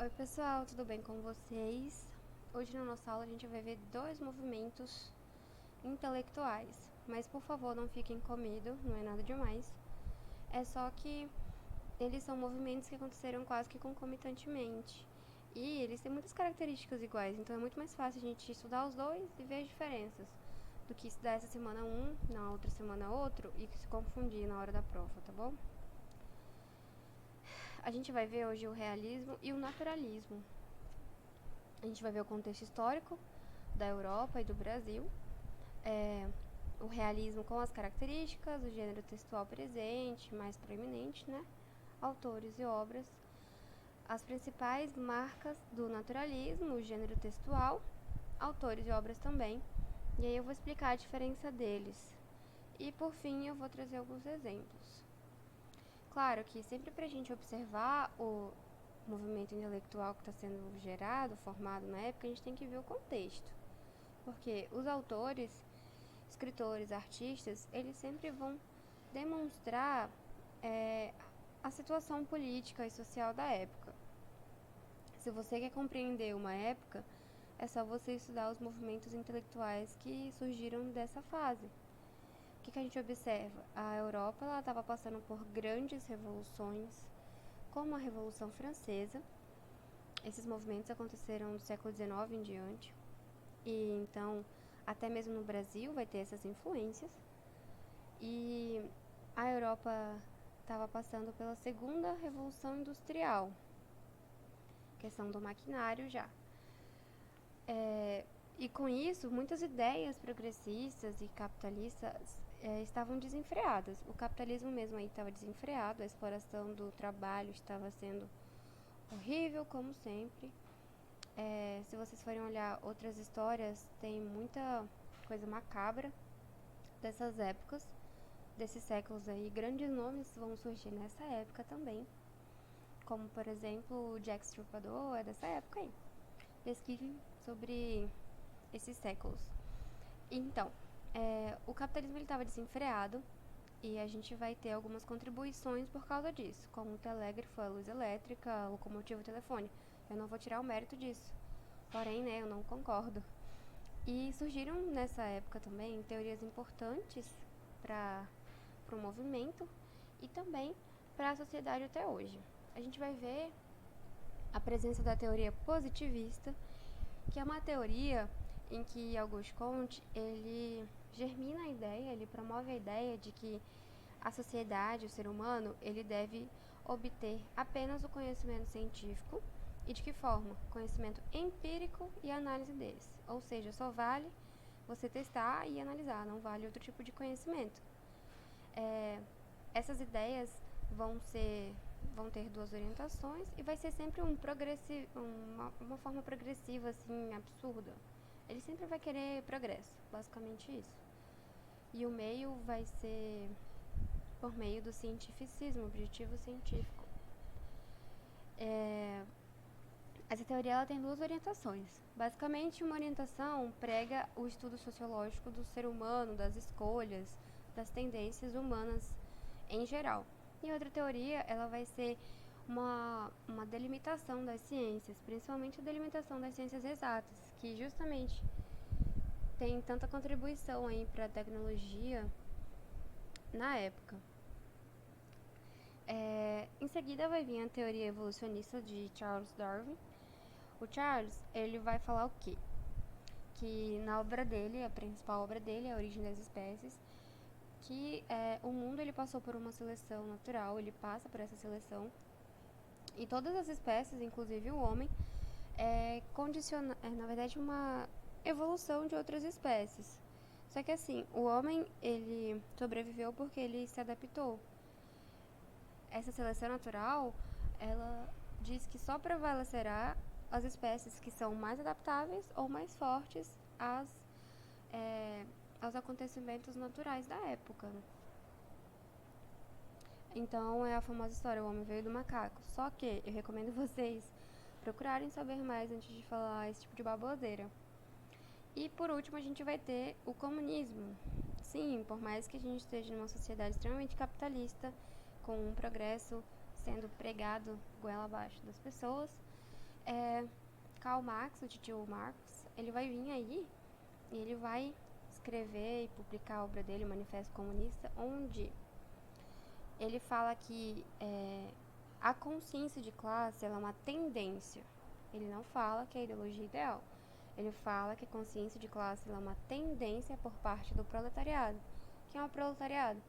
Oi pessoal, tudo bem com vocês? Hoje na nossa aula a gente vai ver dois movimentos intelectuais, mas por favor não fiquem com medo, não é nada demais. É só que eles são movimentos que aconteceram quase que concomitantemente e eles têm muitas características iguais, então é muito mais fácil a gente estudar os dois e ver as diferenças do que estudar essa semana um, na outra semana outro e se confundir na hora da prova, tá bom? A gente vai ver hoje o realismo e o naturalismo. A gente vai ver o contexto histórico da Europa e do Brasil, o realismo com as características, o gênero textual presente, mais proeminente, né? Autores e obras, as principais marcas do naturalismo, o gênero textual, autores e obras também. E aí eu vou explicar a diferença deles. E por fim eu vou trazer alguns exemplos. Claro que sempre para a gente observar o movimento intelectual que está sendo gerado, formado na época, a gente tem que ver o contexto. Porque os autores, escritores, artistas, eles sempre vão demonstrar a situação política e social da época. Se você quer compreender uma época, é só você estudar os movimentos intelectuais que surgiram dessa fase. O que a gente observa? A Europa estava passando por grandes revoluções, como a Revolução Francesa. Esses movimentos aconteceram do século XIX em diante. E então, até mesmo no Brasil vai ter essas influências. E a Europa estava passando pela segunda revolução industrial, questão do maquinário já. E com isso, muitas ideias progressistas e capitalistas estavam desenfreadas. O capitalismo mesmo aí estava desenfreado, a exploração do trabalho estava sendo horrível, como sempre. Se vocês forem olhar outras histórias, tem muita coisa macabra dessas épocas, desses séculos aí. Grandes nomes vão surgir nessa época também, como por exemplo o Jack Stripador, é dessa época aí. Pesquisem sobre esses séculos. Então, o capitalismo estava desenfreado e a gente vai ter algumas contribuições por causa disso, como o telégrafo, a luz elétrica, a locomotiva, o telefone. Eu não vou tirar o mérito disso, porém, né, eu não concordo. E surgiram nessa época também teorias importantes para o movimento e também para a sociedade até hoje. A gente vai ver a presença da teoria positivista, que é uma teoria em que Auguste Comte ele germina a ideia, ele promove a ideia de que a sociedade, o ser humano, ele deve obter apenas o conhecimento científico. E de que forma? Conhecimento empírico e análise deles. Ou seja, só vale você testar e analisar, não vale outro tipo de conhecimento. Essas ideias vão ter duas orientações e vai ser sempre uma forma progressiva, assim, absurda. Ele sempre vai querer progresso, basicamente isso. E o meio vai ser por meio do cientificismo, objetivo científico. Essa teoria ela tem duas orientações. Basicamente, uma orientação prega o estudo sociológico do ser humano, das escolhas, das tendências humanas em geral. E outra teoria, ela vai ser uma delimitação das ciências, principalmente a delimitação das ciências exatas, que justamente tem tanta contribuição aí para a tecnologia na época. Em seguida vai vir a teoria evolucionista de Charles Darwin. O Charles, ele vai falar o quê? Que na obra dele, a principal obra dele é A Origem das Espécies, que o mundo ele passou por uma seleção natural, ele passa por essa seleção, e todas as espécies, inclusive o homem, na verdade uma evolução de outras espécies. Só que assim, o homem ele sobreviveu porque ele se adaptou. Essa seleção natural, ela diz que só prevalecerá as espécies que são mais adaptáveis ou mais fortes aos acontecimentos naturais da época. Então é a famosa história, o homem veio do macaco. Só que eu recomendo vocês procurarem saber mais antes de falar esse tipo de baboseira. E por último a gente vai ter o comunismo. Sim, por mais que a gente esteja numa sociedade extremamente capitalista, com um progresso sendo pregado goela abaixo das pessoas, Karl Marx, o tio Marx, ele vai vir aí e ele vai escrever e publicar a obra dele, o Manifesto Comunista, onde ele fala que a consciência de classe ela é uma tendência. Ele não fala que é a ideologia ideal. Ele fala que a consciência de classe ela é uma tendência por parte do proletariado. Quem é o proletariado?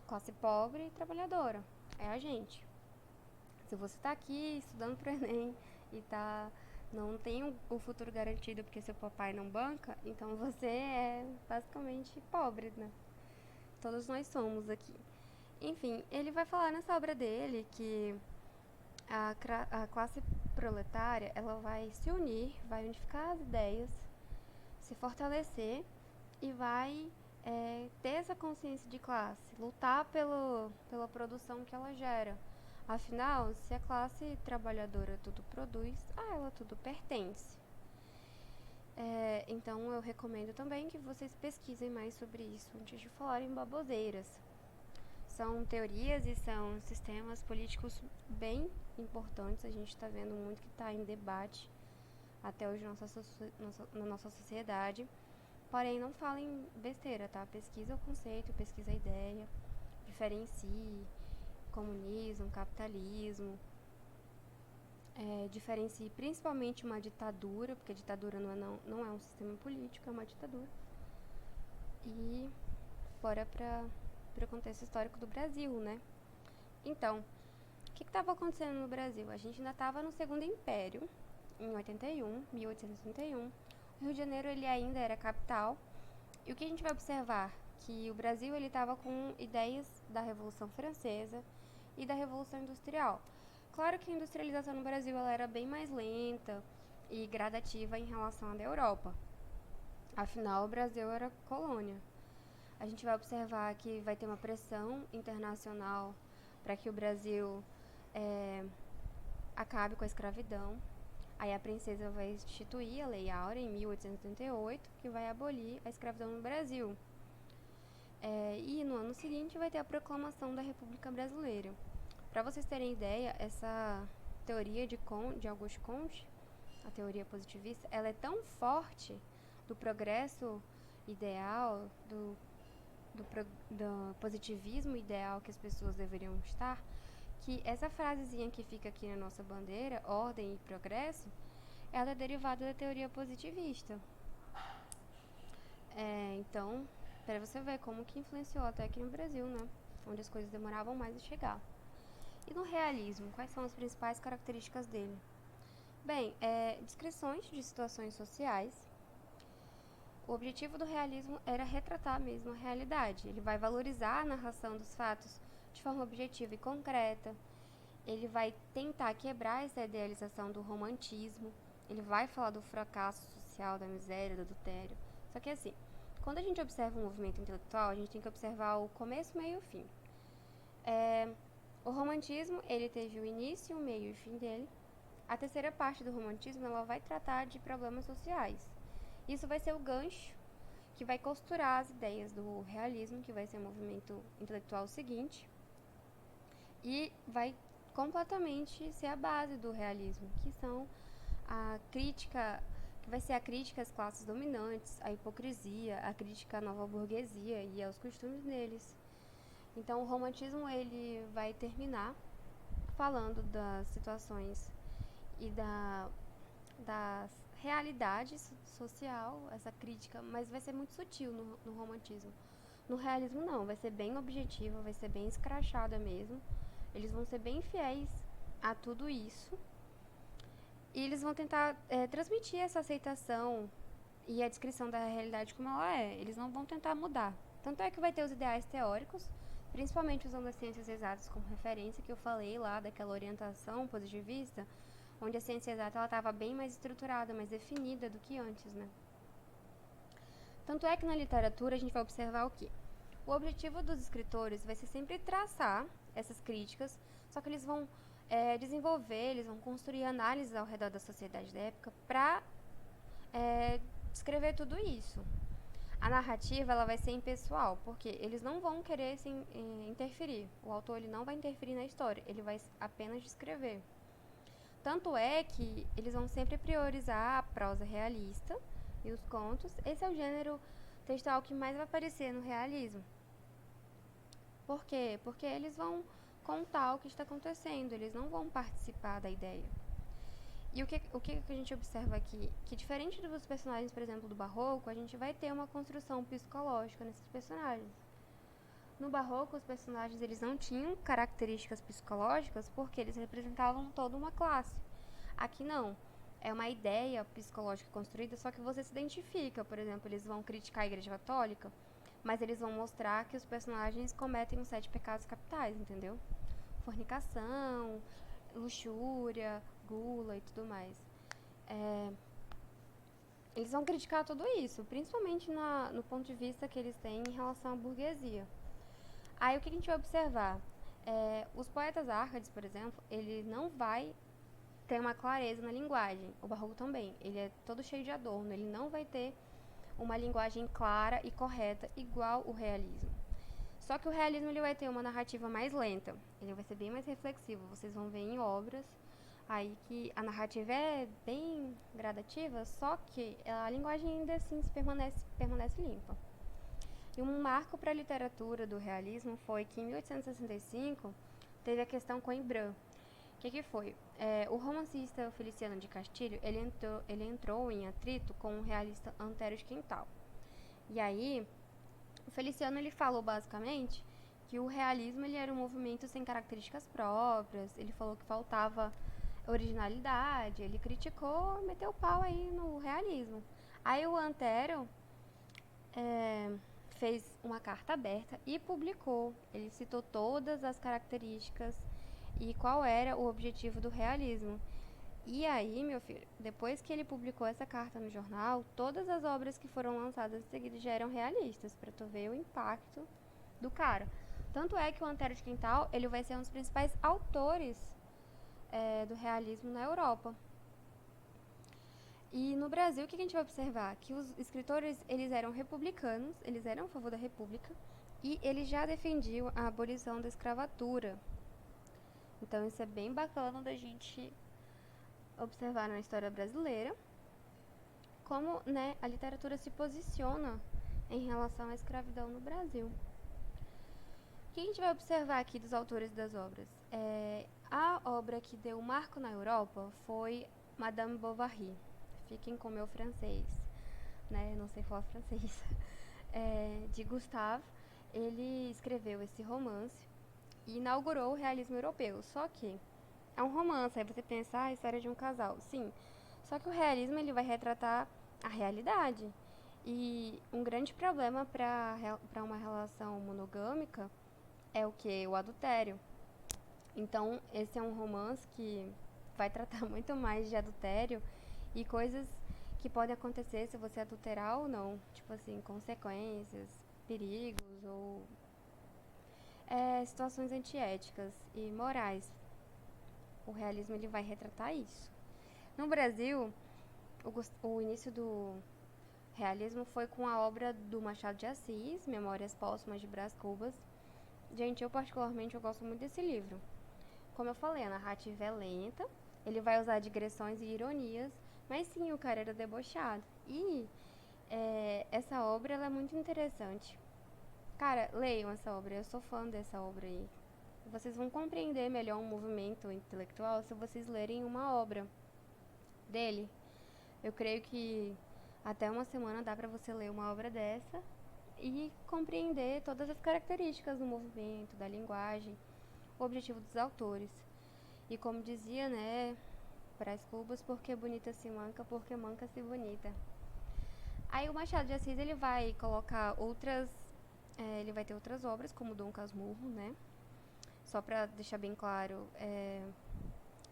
Classe pobre e trabalhadora. É a gente. Se você está aqui estudando para o Enem e não tem o futuro garantido porque seu papai não banca, então você é basicamente pobre, né? Todos nós somos aqui. Enfim, ele vai falar nessa obra dele que a classe proletária ela vai se unir, vai unificar as ideias, se fortalecer e vai ter essa consciência de classe, lutar pela produção que ela gera. Afinal, se a classe trabalhadora tudo produz, a ela tudo pertence. Então eu recomendo também que vocês pesquisem mais sobre isso antes de falarem baboseiras. São teorias e são sistemas políticos bem importantes. A gente está vendo muito que está em debate até hoje na nossa sociedade. Porém, não falem besteira, tá? Pesquisa o conceito, pesquisa a ideia, diferencie comunismo, capitalismo, diferencie principalmente uma ditadura, porque a ditadura não é um sistema político, é uma ditadura. E bora para o contexto histórico do Brasil, né? Então, o que estava acontecendo no Brasil? A gente ainda estava no Segundo Império, em 1881. O Rio de Janeiro ele ainda era capital. E o que a gente vai observar? Que o Brasil ele estava com ideias da Revolução Francesa e da Revolução Industrial. Claro que a industrialização no Brasil ela era bem mais lenta e gradativa em relação à da Europa. Afinal, o Brasil era colônia. A gente vai observar que vai ter uma pressão internacional para que o Brasil acabe com a escravidão. Aí a princesa vai instituir a Lei Áurea em 1888, que vai abolir a escravidão no Brasil. E no ano seguinte vai ter a proclamação da República Brasileira. Para vocês terem ideia, essa teoria de Auguste Comte, a teoria positivista, ela é tão forte do progresso ideal, do positivismo ideal que as pessoas deveriam estar, que essa frasezinha que fica aqui na nossa bandeira, ordem e progresso, ela é derivada da teoria positivista. Então, para você ver como que influenciou até aqui no Brasil, né? Onde as coisas demoravam mais a chegar. E no realismo, quais são as principais características dele? Bem, descrições de situações sociais. O objetivo do realismo era retratar mesmo a realidade. Ele vai valorizar a narração dos fatos de forma objetiva e concreta. Ele vai tentar quebrar essa idealização do romantismo. Ele vai falar do fracasso social, da miséria, do adultério. Só que assim, quando a gente observa um movimento intelectual, a gente tem que observar o começo, meio e o fim. O romantismo, ele teve o início, o meio e o fim dele. A terceira parte do romantismo, ela vai tratar de problemas sociais. Isso vai ser o gancho que vai costurar as ideias do realismo, que vai ser o movimento intelectual seguinte, e vai completamente ser a base do realismo, que são a crítica, que vai ser a crítica às classes dominantes, à hipocrisia, a crítica à nova burguesia e aos costumes deles. Então, o romantismo ele vai terminar falando das situações e da realidade social, essa crítica, mas vai ser muito sutil no romantismo. No realismo não, vai ser bem objetivo, vai ser bem escrachada mesmo. Eles vão ser bem fiéis a tudo isso. E eles vão tentar transmitir essa aceitação e a descrição da realidade como ela é. Eles não vão tentar mudar. Tanto é que vai ter os ideais teóricos, principalmente usando as ciências exatas como referência, que eu falei lá daquela orientação positivista, onde a ciência exata estava bem mais estruturada, mais definida do que antes, né? Tanto é que na literatura a gente vai observar o quê? O objetivo dos escritores vai ser sempre traçar essas críticas, só que eles vão desenvolver, eles vão construir análises ao redor da sociedade da época para descrever tudo isso. A narrativa ela vai ser impessoal, porque eles não vão querer interferir. O autor ele não vai interferir na história, ele vai apenas descrever. Tanto é que eles vão sempre priorizar a prosa realista e os contos. Esse é o gênero textual que mais vai aparecer no realismo. Por quê? Porque eles vão contar o que está acontecendo, eles não vão participar da ideia. E o que a gente observa aqui? Que diferente dos personagens, por exemplo, do Barroco, a gente vai ter uma construção psicológica nesses personagens. No Barroco, os personagens eles não tinham características psicológicas porque eles representavam toda uma classe. Aqui não. É uma ideia psicológica construída, só que você se identifica. Por exemplo, eles vão criticar a Igreja Católica, mas eles vão mostrar que os personagens cometem os 7 pecados capitais, entendeu? Fornicação, luxúria, gula e tudo mais. Eles vão criticar tudo isso, principalmente no ponto de vista que eles têm em relação à burguesia. Aí o que a gente vai observar? Os poetas árcades, por exemplo, ele não vai ter uma clareza na linguagem. O Barroco também, ele é todo cheio de adorno, ele não vai ter uma linguagem clara e correta igual o realismo. Só que o realismo ele vai ter uma narrativa mais lenta, ele vai ser bem mais reflexivo. Vocês vão ver em obras aí que a narrativa é bem gradativa, só que a linguagem ainda assim permanece limpa. E um marco para a literatura do realismo foi que em 1865 teve a questão Coimbra. O que foi? O romancista Feliciano de Castilho ele entrou em atrito com o realista Antero de Quintal. E aí, o Feliciano ele falou basicamente que o realismo ele era um movimento sem características próprias, ele falou que faltava originalidade, ele criticou, meteu o pau aí no realismo. Aí o Antero fez uma carta aberta e publicou. Ele citou todas as características e qual era o objetivo do realismo. E aí, meu filho, depois que ele publicou essa carta no jornal, todas as obras que foram lançadas em seguida já eram realistas, para tu ver o impacto do cara. Tanto é que o Antero de Quintal, ele vai ser um dos principais autores do realismo na Europa. E no Brasil, o que a gente vai observar? Que os escritores, eles eram republicanos, eles eram a favor da república, e eles já defendiam a abolição da escravatura. Então isso é bem bacana da gente observar na história brasileira como, né, a literatura se posiciona em relação à escravidão no Brasil. O que a gente vai observar aqui dos autores das obras? A obra que deu um marco na Europa foi Madame Bovary. Fiquem com meu francês, né? Não sei falar francês. De Gustave. Ele escreveu esse romance e inaugurou o realismo europeu. Só que é um romance, aí você pensa, a história de um casal. Sim, só que o realismo ele vai retratar a realidade. E um grande problema para uma relação monogâmica é o que? O adultério. Então, esse é um romance que vai tratar muito mais de adultério e coisas que podem acontecer se você adulterar ou não. Tipo assim, consequências, perigos ou situações antiéticas e morais. O realismo ele vai retratar isso. No Brasil, o início do realismo foi com a obra do Machado de Assis, Memórias Póstumas de Brás Cubas. Gente, eu particularmente gosto muito desse livro. Como eu falei, a narrativa é lenta, ele vai usar digressões e ironias, mas sim, o cara era debochado. E essa obra ela é muito interessante. Cara, leiam essa obra, eu sou fã dessa obra aí. Vocês vão compreender melhor um movimento intelectual se vocês lerem uma obra dele. Eu creio que até uma semana dá pra você ler uma obra dessa e compreender todas as características do movimento, da linguagem, o objetivo dos autores. E como dizia, né, Brás Cubas, porque bonita se manca, porque manca se bonita. Aí o Machado de Assis ele vai colocar ele vai ter outras obras, como Dom Casmurro, né? Só pra deixar bem claro,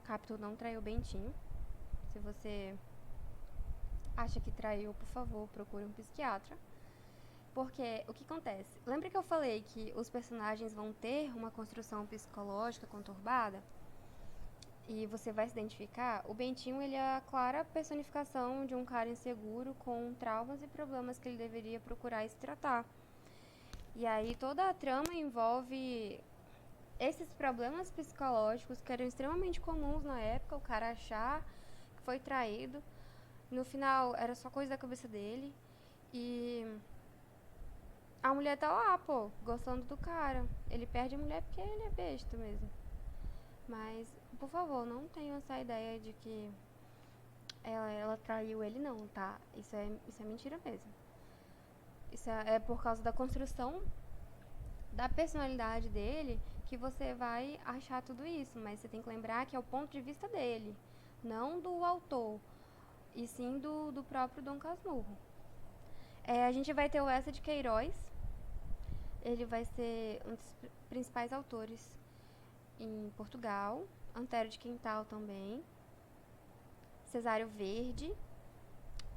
Capitu não traiu Bentinho. Se você acha que traiu, por favor, procure um psiquiatra. Porque o que acontece? Lembra que eu falei que os personagens vão ter uma construção psicológica conturbada? E você vai se identificar? O Bentinho ele é a clara personificação de um cara inseguro com traumas e problemas que ele deveria procurar se tratar. E aí toda a trama envolve esses problemas psicológicos que eram extremamente comuns na época, o cara achar que foi traído, no final era só coisa da cabeça dele, e a mulher tá lá, pô, gostando do cara. Ele perde a mulher porque ele é besta mesmo. Mas, por favor, não tenham essa ideia de que ela traiu ele, não, tá? Isso é mentira mesmo. Isso é por causa da construção da personalidade dele que você vai achar tudo isso. Mas você tem que lembrar que é o ponto de vista dele, não do autor, e sim do próprio Dom Casmurro. A gente vai ter o Essa de Queiroz. Ele vai ser um dos principais autores em Portugal. Antero de Quintal também. Cesário Verde.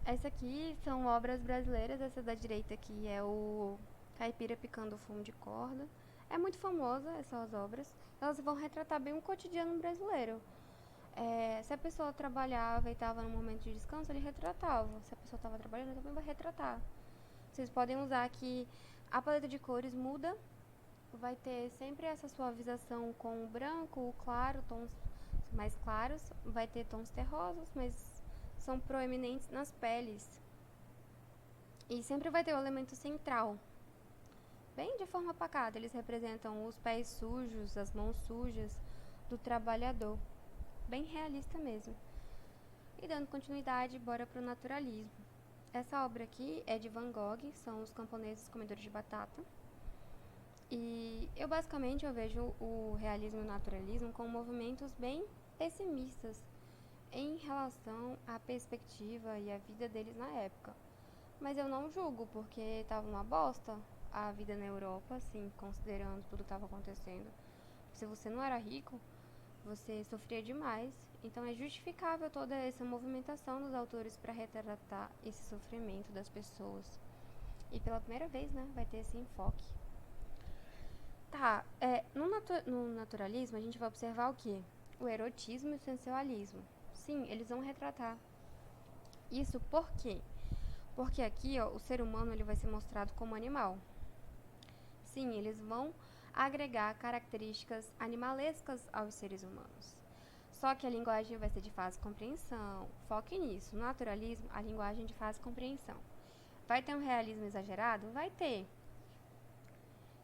Essa aqui são obras brasileiras. Essa da direita aqui é o Caipira Picando Fumo de Corda. É muito famosa essas obras. Elas vão retratar bem o cotidiano brasileiro. Se a pessoa trabalhava e estava no momento de descanso, ele retratava. Se a pessoa estava trabalhando, ele também vai retratar. Vocês podem usar aqui a paleta de cores muda. Vai ter sempre essa suavização com o branco, o claro, tons mais claros. Vai ter tons terrosos, mas são proeminentes nas peles. E sempre vai ter o elemento central, bem de forma pacata. Eles representam os pés sujos, as mãos sujas do trabalhador. Bem realista mesmo. E dando continuidade, bora pro naturalismo. Essa obra aqui é de Van Gogh, são os camponeses comedores de batata. E eu basicamente vejo o realismo e o naturalismo como movimentos bem pessimistas em relação à perspectiva e à vida deles na época. Mas eu não julgo, porque estava uma bosta a vida na Europa, assim, considerando tudo que estava acontecendo. Se você não era rico, você sofria demais. Então é justificável toda essa movimentação dos autores para retratar esse sofrimento das pessoas. E pela primeira vez, né, vai ter esse enfoque. Tá, no naturalismo a gente vai observar o quê? O erotismo e o sensualismo. Sim, eles vão retratar. Isso por quê? Porque aqui, ó, o ser humano ele vai ser mostrado como animal. Sim, eles vão agregar características animalescas aos seres humanos. Só que a linguagem vai ser de fácil compreensão. Foque nisso. No naturalismo, a linguagem é de fácil compreensão. Vai ter um realismo exagerado? Vai ter.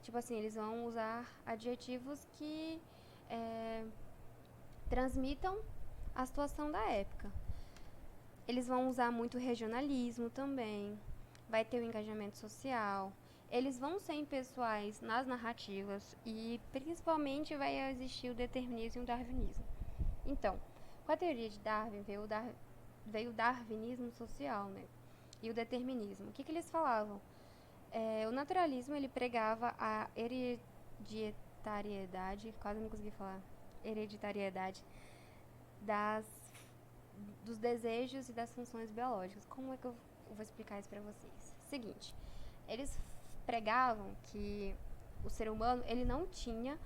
Tipo assim, eles vão usar adjetivos que transmitam a situação da época. Eles vão usar muito regionalismo também. Vai ter o engajamento social. Eles vão ser impessoais nas narrativas e principalmente vai existir o determinismo e o darwinismo. Então, com a teoria de Darwin veio o darwinismo social, né? E o determinismo. O que eles falavam? O naturalismo ele pregava a hereditariedade, quase não consegui falar, hereditariedade dos desejos e das funções biológicas. Como é que eu vou explicar isso para vocês? Seguinte, eles pregavam que o ser humano ele não tinha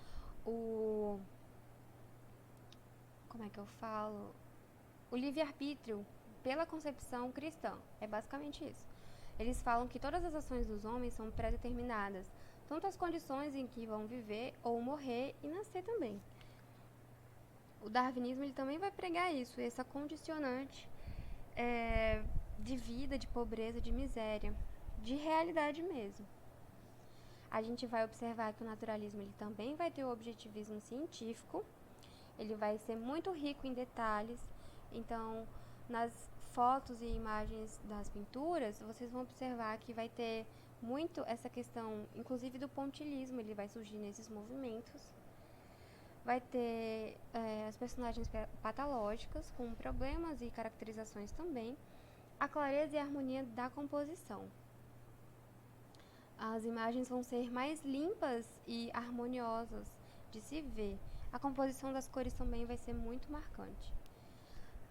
como é que eu falo? O livre-arbítrio pela concepção cristã. É basicamente isso. Eles falam que todas as ações dos homens são pré-determinadas, tanto as condições em que vão viver ou morrer e nascer também. O darwinismo ele também vai pregar isso, essa condicionante de vida, de pobreza, de miséria, de realidade mesmo. A gente vai observar que o naturalismo ele também vai ter o objetivismo científico, ele vai ser muito rico em detalhes. Então, nas fotos e imagens das pinturas, vocês vão observar que vai ter muito essa questão, inclusive do pontilhismo, ele vai surgir nesses movimentos. Vai ter as personagens patológicas, com problemas e caracterizações também. A clareza e a harmonia da composição. As imagens vão ser mais limpas e harmoniosas de se ver. A composição das cores também vai ser muito marcante.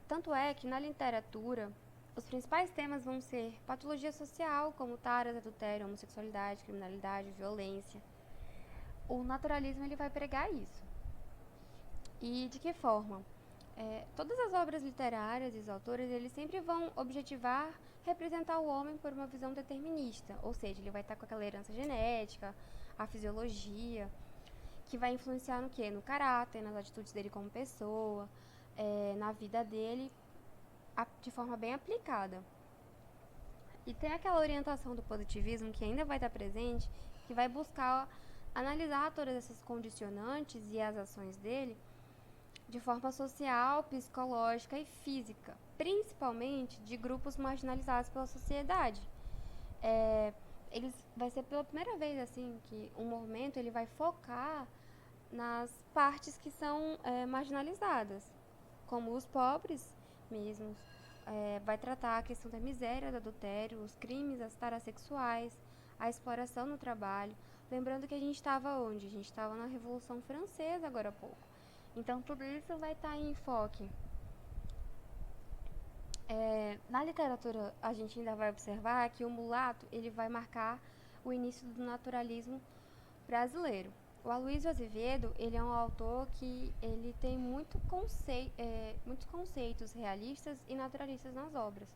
Tanto é que na literatura, os principais temas vão ser patologia social, como taras, adultério, homossexualidade, criminalidade, violência. O naturalismo ele vai pregar isso. E de que forma? Todas as obras literárias e os autores, eles sempre vão objetivar representar o homem por uma visão determinista, ou seja, ele vai estar com aquela herança genética, a fisiologia, que vai influenciar no quê? No caráter, nas atitudes dele como pessoa, na vida dele, de forma bem aplicada. E tem aquela orientação do positivismo que ainda vai estar presente, que vai buscar analisar todas essas condicionantes e as ações dele de forma social, psicológica e física, principalmente de grupos marginalizados pela sociedade. Vai ser pela primeira vez assim que um movimento ele vai focar nas partes que são marginalizadas, como os pobres mesmos. Vai tratar a questão da miséria, do adultério, os crimes, as taras sexuais, a exploração no trabalho. Lembrando que a gente estava onde? A gente estava na Revolução Francesa agora há pouco. Então tudo isso vai estar em enfoque. Na literatura a gente ainda vai observar que o mulato ele vai marcar o início do naturalismo brasileiro. O Aloysio Azevedo ele é um autor que ele tem muitos conceitos realistas e naturalistas nas obras.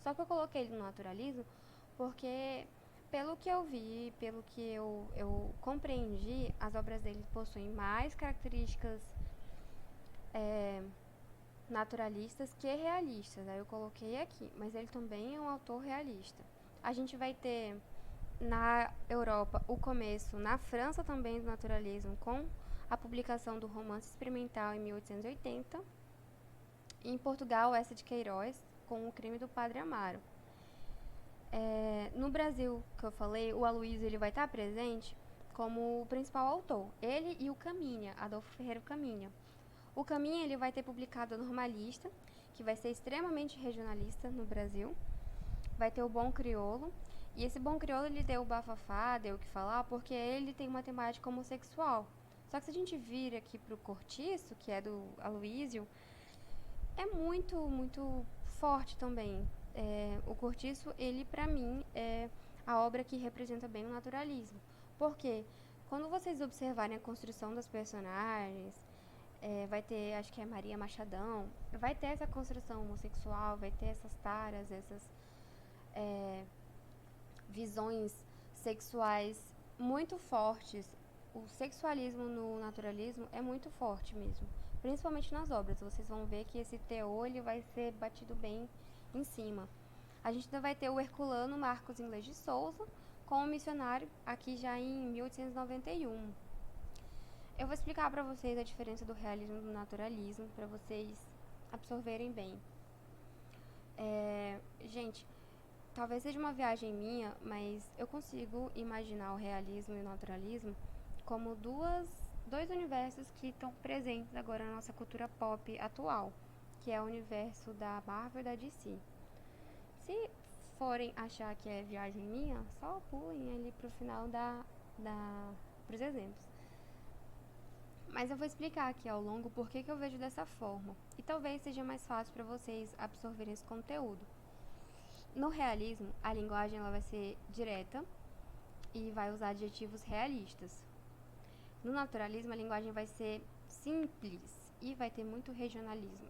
Só que eu coloquei ele no naturalismo porque, pelo que eu vi, pelo que eu compreendi, as obras dele possuem mais características naturalistas que realistas. Aí eu coloquei aqui, mas ele também é um autor realista. A gente vai ter na Europa o começo, na França também, do naturalismo, com a publicação do Romance Experimental em 1880, e em Portugal, essa de Queiroz, com O Crime do Padre Amaro. No Brasil, que eu falei, o Aloysio ele vai estar presente como o principal autor, ele e o Caminha, Adolfo Ferreira Caminha. O Caminha ele vai ter publicado a Normalista, que vai ser extremamente regionalista no Brasil. Vai ter o Bom Crioulo, e esse Bom Crioulo ele deu o bafafá, deu o que falar, porque ele tem uma temática homossexual. Só que se a gente vir aqui pro Cortiço, que é do Aloysio, é muito, muito forte também. O Cortiço, ele pra mim, é a obra que representa bem o naturalismo. Porque quando vocês observarem a construção das personagens, vai ter, acho que é Maria Machadão, vai ter essa construção homossexual, vai ter essas taras, essas visões sexuais muito fortes. O sexualismo no naturalismo é muito forte mesmo, principalmente nas obras. Vocês vão ver que esse teor ele vai ser batido bem em cima. A gente ainda vai ter o Herculano Marcos Inglês de Souza com o Missionário, aqui já em 1891. Eu vou explicar para vocês a diferença do realismo e do naturalismo, para vocês absorverem bem. Gente, talvez seja uma viagem minha, mas eu consigo imaginar o realismo e o naturalismo como dois universos que estão presentes agora na nossa cultura pop atual, que é o universo da Marvel e da DC. Se forem achar que é viagem minha, só pulem ali pro final pros exemplos. Mas eu vou explicar aqui ao longo por que eu vejo dessa forma, e talvez seja mais fácil para vocês absorverem esse conteúdo. No realismo, a linguagem ela vai ser direta e vai usar adjetivos realistas. No naturalismo, a linguagem vai ser simples e vai ter muito regionalismo.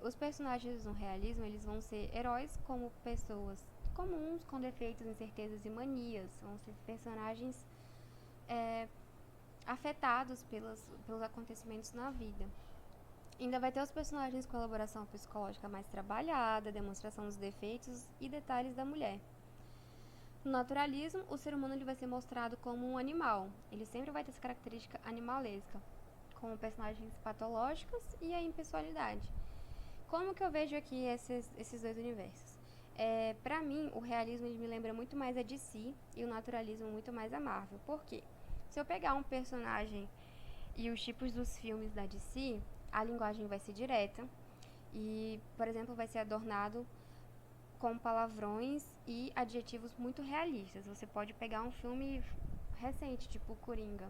Os personagens no realismo eles vão ser heróis como pessoas comuns, com defeitos, incertezas e manias. Vão ser personagens afetados pelos acontecimentos na vida. Ainda vai ter os personagens com elaboração psicológica mais trabalhada, demonstração dos defeitos e detalhes da mulher. No naturalismo, o ser humano ele vai ser mostrado como um animal. Ele sempre vai ter essa característica animalesca, com personagens patológicas e a impessoalidade. Como que eu vejo aqui esses dois universos? Pra mim, o realismo ele me lembra muito mais a DC e o naturalismo muito mais a Marvel. Por quê? Se eu pegar um personagem e os tipos dos filmes da DC, a linguagem vai ser direta e, por exemplo, vai ser adornado com palavrões e adjetivos muito realistas. Você pode pegar um filme recente, tipo Coringa.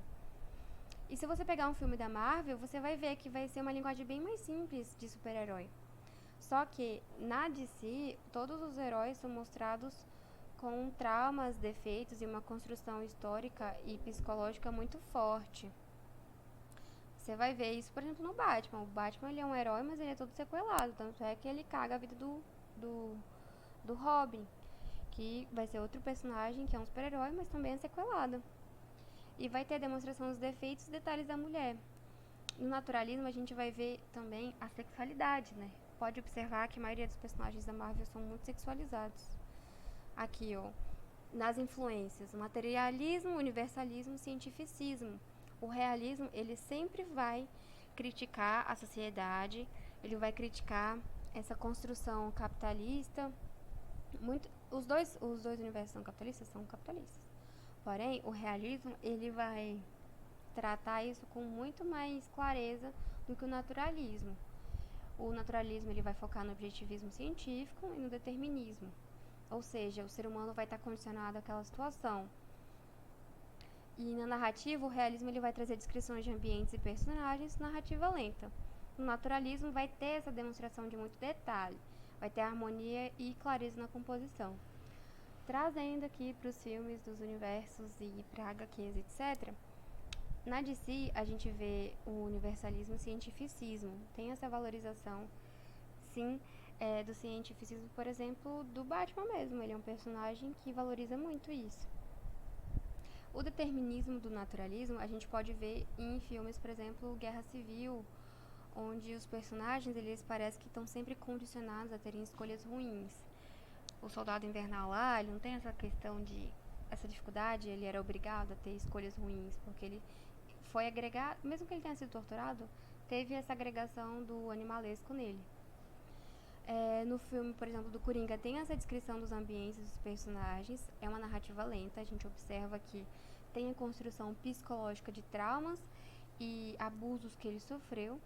E se você pegar um filme da Marvel, você vai ver que vai ser uma linguagem bem mais simples de super-herói. Só que na DC, todos os heróis são mostrados com traumas, defeitos e uma construção histórica e psicológica muito forte. Você vai ver isso, por exemplo, no Batman. O Batman ele é um herói, mas ele é todo sequelado. Tanto é que ele caga a vida do Robin, que vai ser outro personagem que é um super-herói, mas também é sequelado. E vai ter a demonstração dos defeitos e detalhes da mulher. No naturalismo, a gente vai ver também a sexualidade, né? Pode observar que a maioria dos personagens da Marvel são muito sexualizados. Aqui, ó, nas influências, materialismo, universalismo, cientificismo. O realismo, ele sempre vai criticar a sociedade, ele vai criticar essa construção capitalista. Os dois universos são capitalistas? São capitalistas. Porém, o realismo, ele vai tratar isso com muito mais clareza do que o naturalismo. O naturalismo, ele vai focar no objetivismo científico e no determinismo. Ou seja, o ser humano vai estar condicionado àquela situação. E na narrativa, o realismo ele vai trazer descrições de ambientes e personagens, narrativa lenta. No naturalismo, vai ter essa demonstração de muito detalhe, vai ter harmonia e clareza na composição. Trazendo aqui para os filmes dos universos e para HQs, etc., na DC, a gente vê o universalismo e o cientificismo. Tem essa valorização, sim, do cientificismo, por exemplo, do Batman mesmo. Ele é um personagem que valoriza muito isso. O determinismo do naturalismo a gente pode ver em filmes, por exemplo, Guerra Civil, onde os personagens eles parecem que estão sempre condicionados a terem escolhas ruins. O Soldado Invernal lá, ele não tem essa questão de essa dificuldade, ele era obrigado a ter escolhas ruins, porque ele foi agregado, mesmo que ele tenha sido torturado, teve essa agregação do animalesco nele. No filme, por exemplo, do Coringa, tem essa descrição dos ambientes dos personagens, é uma narrativa lenta, a gente observa que tem a construção psicológica de traumas e abusos que ele sofreu.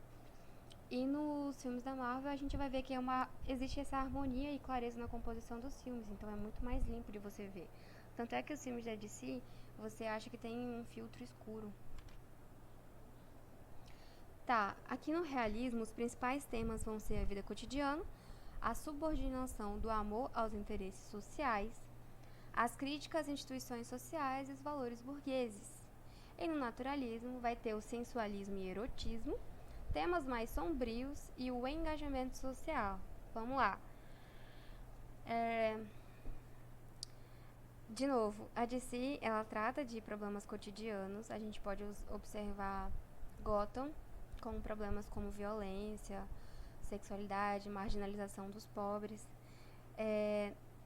E nos filmes da Marvel a gente vai ver que existe essa harmonia e clareza na composição dos filmes, então é muito mais limpo de você ver. Tanto é que os filmes da DC, você acha que tem um filtro escuro. Tá, aqui no realismo os principais temas vão ser a vida cotidiana, a subordinação do amor aos interesses sociais, as críticas às instituições sociais e os valores burgueses. E no naturalismo vai ter o sensualismo e erotismo, temas mais sombrios e o engajamento social. Vamos lá. De novo, a DC, ela trata de problemas cotidianos. A gente pode observar Gotham com problemas como violência, sexualidade, marginalização dos pobres.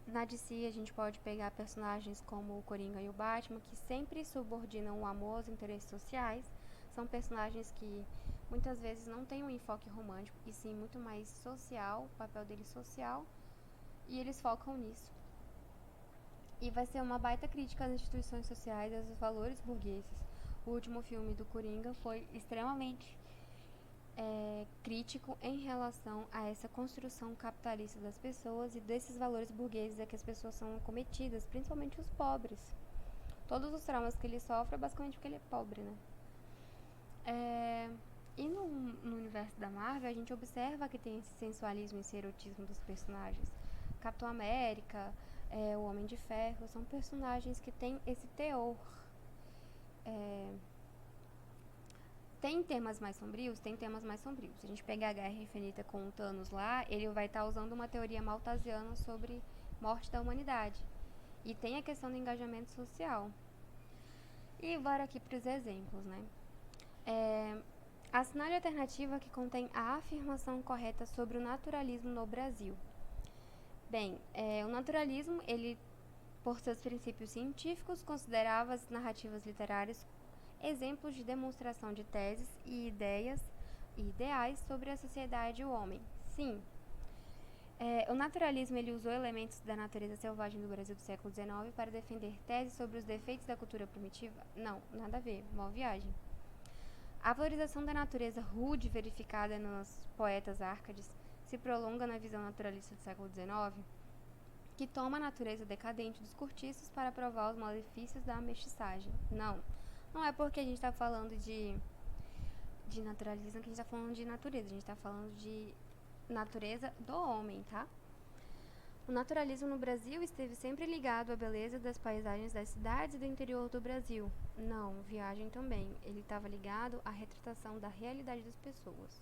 Na DC, a gente pode pegar personagens como o Coringa e o Batman, que sempre subordinam o amor aos interesses sociais. São personagens que muitas vezes não têm um enfoque romântico, e sim muito mais social, o papel deles social, e eles focam nisso. E vai ser uma baita crítica às instituições sociais e aos valores burgueses. O último filme do Coringa foi extremamente crítico em relação a essa construção capitalista das pessoas e desses valores burgueses a que as pessoas são acometidas, principalmente os pobres. Todos os traumas que ele sofre é basicamente porque ele é pobre, né? E no universo da Marvel, a gente observa que tem esse sensualismo e esse erotismo dos personagens. Capitão América, o Homem de Ferro, são personagens que têm esse teor. Tem temas mais sombrios? Tem temas mais sombrios. Se a gente pegar a Guerra Infinita com o Thanos lá, ele vai estar usando uma teoria maltasiana sobre morte da humanidade. E tem a questão do engajamento social. E bora aqui para os exemplos, né? Assinale a alternativa que contém a afirmação correta sobre o naturalismo no Brasil. Bem, o naturalismo, ele, por seus princípios científicos, considerava as narrativas literárias exemplos de demonstração de teses e ideias e ideais sobre a sociedade e o homem. Sim. O naturalismo ele usou elementos da natureza selvagem do Brasil do século XIX para defender teses sobre os defeitos da cultura primitiva? Não, nada a ver, mó viagem. A valorização da natureza rude verificada nos poetas árcades se prolonga na visão naturalista do século XIX, que toma a natureza decadente dos cortiços para provar os malefícios da mestiçagem. Não é porque a gente está falando de naturalismo que a gente está falando de natureza, a gente está falando de natureza do homem, tá? O naturalismo no Brasil esteve sempre ligado à beleza das paisagens das cidades e do interior do Brasil. Não, viagem também. Ele estava ligado à retratação da realidade das pessoas.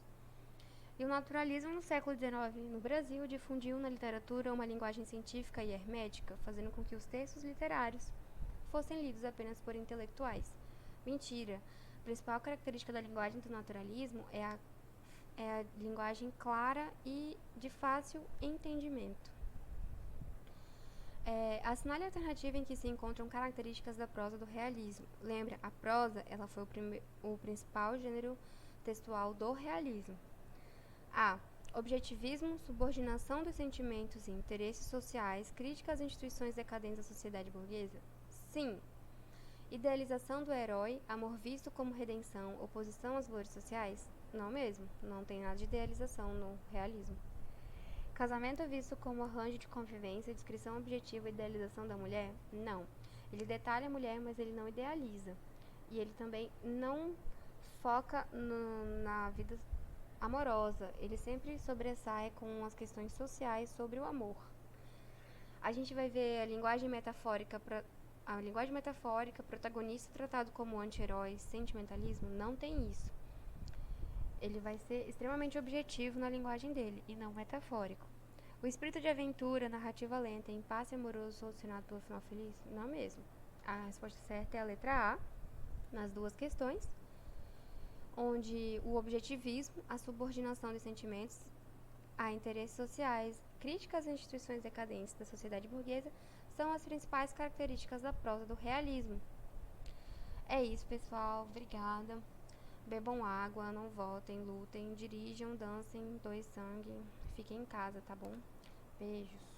E o naturalismo no século XIX no Brasil difundiu na literatura uma linguagem científica e hermética, fazendo com que os textos literários fossem lidos apenas por intelectuais. Mentira. A principal característica da linguagem do naturalismo é a linguagem clara e de fácil entendimento. Assinale a alternativa em que se encontram características da prosa do realismo. Lembra, a prosa ela foi o principal gênero textual do realismo. A. Objetivismo, subordinação dos sentimentos e interesses sociais, crítica às instituições decadentes da sociedade burguesa? Sim. Idealização do herói, amor visto como redenção, oposição aos valores sociais? Não mesmo, não tem nada de idealização no realismo. Casamento visto como arranjo de convivência, descrição objetiva e idealização da mulher? Não. Ele detalha a mulher, mas ele não idealiza. E ele também não foca na vida amorosa. Ele sempre sobressai com as questões sociais sobre o amor. A gente vai ver a linguagem metafórica, protagonista tratado como anti-herói, sentimentalismo, não tem isso. Ele vai ser extremamente objetivo na linguagem dele e não metafórico. O espírito de aventura, narrativa lenta, impasse amoroso solucionado pelo final feliz? Não mesmo. A resposta certa é a letra A, nas duas questões, onde o objetivismo, a subordinação dos sentimentos a interesses sociais, críticas às instituições decadentes da sociedade burguesa são as principais características da prosa do realismo. É isso, pessoal. Obrigada. Bebam água, não votem, lutem, dirijam, dancem, doem sangue. Fiquem em casa, tá bom? Beijos.